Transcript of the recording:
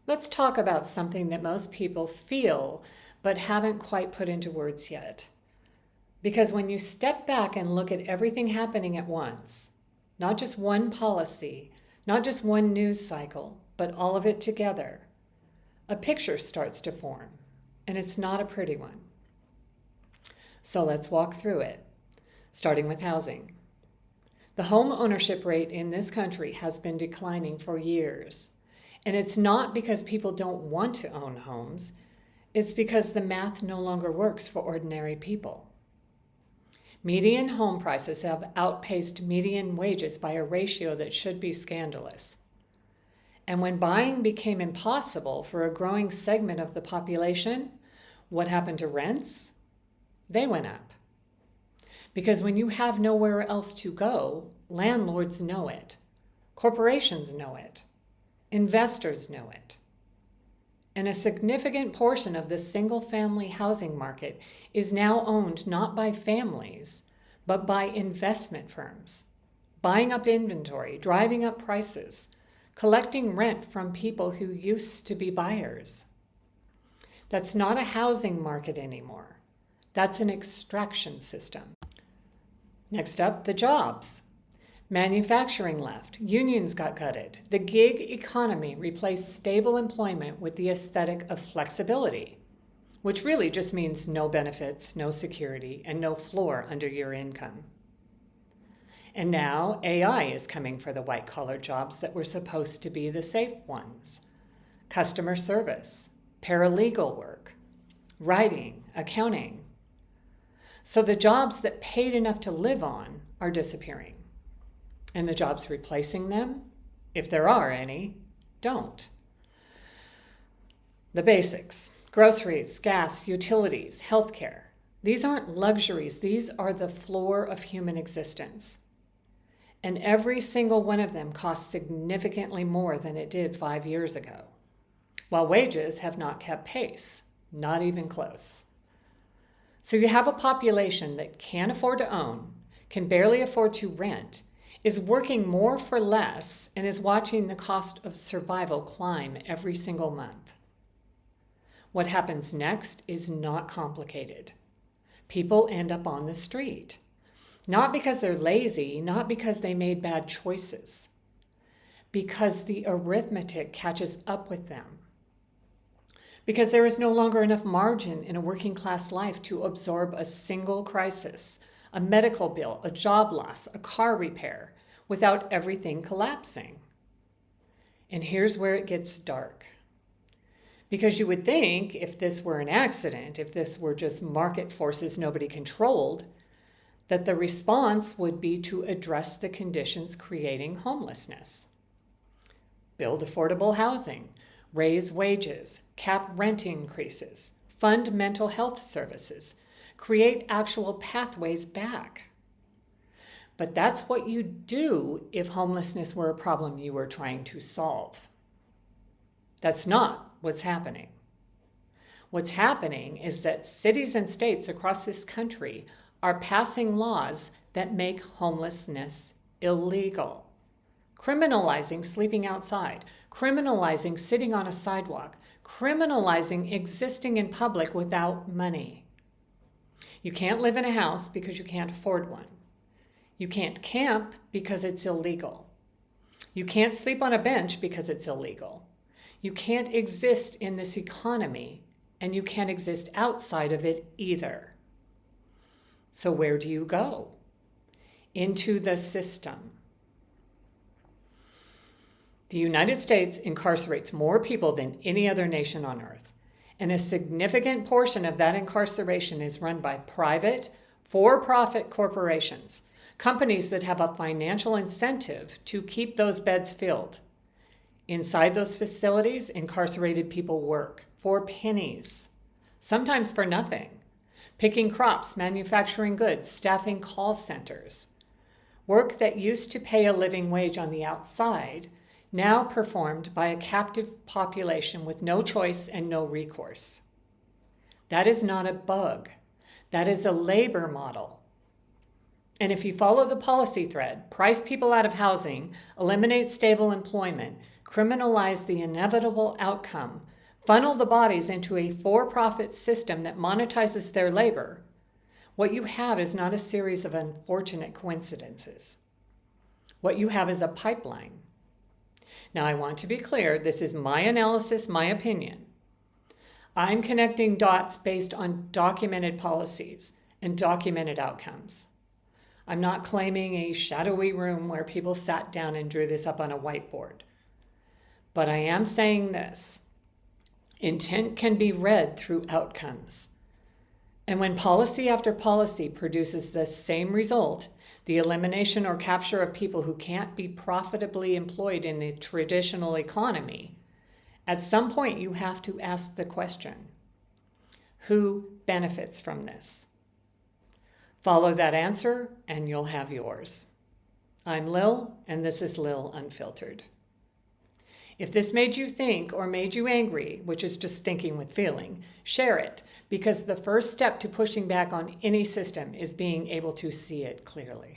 Let's talk about something that most people feel but haven't quite put into words yet. Because when you step back and look at everything happening at once, not just one policy, not just one news cycle, but all of it together, a picture starts to form, and it's not a pretty one. So let's walk through it, starting with housing. The home ownership rate in this country has been declining for years. And it's not because people don't want to own homes. It's because the math no longer works for ordinary people. Median home prices have outpaced median wages by a ratio that should be scandalous. And when buying became impossible for a growing segment of the population, what happened to rents? They went up. Because when you have nowhere else to go, landlords know it. Corporations know it. Investors know it. And a significant portion of the single-family housing market is now owned not by families, but by investment firms, buying up inventory, driving up prices, collecting rent from people who used to be buyers. That's not a housing market anymore. That's an extraction system. Next up, the jobs. Manufacturing left, unions got gutted. The gig economy replaced stable employment with the aesthetic of flexibility, which really just means no benefits, no security, and no floor under your income. And now AI is coming for the white-collar jobs that were supposed to be the safe ones. Customer service, paralegal work, writing, accounting. So the jobs that paid enough to live on are disappearing. And the jobs replacing them, if there are any, don't. The basics: groceries, gas, utilities, healthcare. These aren't luxuries. These are the floor of human existence. And every single one of them costs significantly more than it did 5 years ago, while wages have not kept pace, not even close. So you have a population that can't afford to own, can barely afford to rent, is working more for less, and is watching the cost of survival climb every single month. What happens next is not complicated. People end up on the street. Not because they're lazy, not because they made bad choices, because the arithmetic catches up with them. Because there is no longer enough margin in a working class life to absorb a single crisis, a medical bill, a job loss, a car repair, without everything collapsing. And here's where it gets dark. Because you would think if this were an accident, if this were just market forces nobody controlled, that the response would be to address the conditions creating homelessness. Build affordable housing, raise wages, cap rent increases, fund mental health services, create actual pathways back. But that's what you'd do if homelessness were a problem you were trying to solve. That's not what's happening. What's happening is that cities and states across this country are passing laws that make homelessness illegal. Criminalizing sleeping outside, criminalizing sitting on a sidewalk, criminalizing existing in public without money. You can't live in a house because you can't afford one. You can't camp because it's illegal. You can't sleep on a bench because it's illegal. You can't exist in this economy, and you can't exist outside of it either. So where do you go? Into the system. The United States incarcerates more people than any other nation on earth, and a significant portion of that incarceration is run by private, for-profit corporations, companies that have a financial incentive to keep those beds filled. Inside those facilities, incarcerated people work for pennies, sometimes for nothing, picking crops, manufacturing goods, staffing call centers. Work that used to pay a living wage on the outside, now performed by a captive population with no choice and no recourse. That is not a bug. That is a labor model. And if you follow the policy thread, price people out of housing, eliminate stable employment, criminalize the inevitable outcome, funnel the bodies into a for-profit system that monetizes their labor, what you have is not a series of unfortunate coincidences. What you have is a pipeline. Now, I want to be clear, this is my analysis, my opinion. I'm connecting dots based on documented policies and documented outcomes. I'm not claiming a shadowy room where people sat down and drew this up on a whiteboard. But I am saying this: intent can be read through outcomes. And when policy after policy produces the same result, the elimination or capture of people who can't be profitably employed in the traditional economy, at some point you have to ask the question, who benefits from this? Follow that answer and you'll have yours. I'm Lil, and this is Lil Unfiltered. If this made you think or made you angry, which is just thinking with feeling, share it, because the first step to pushing back on any system is being able to see it clearly.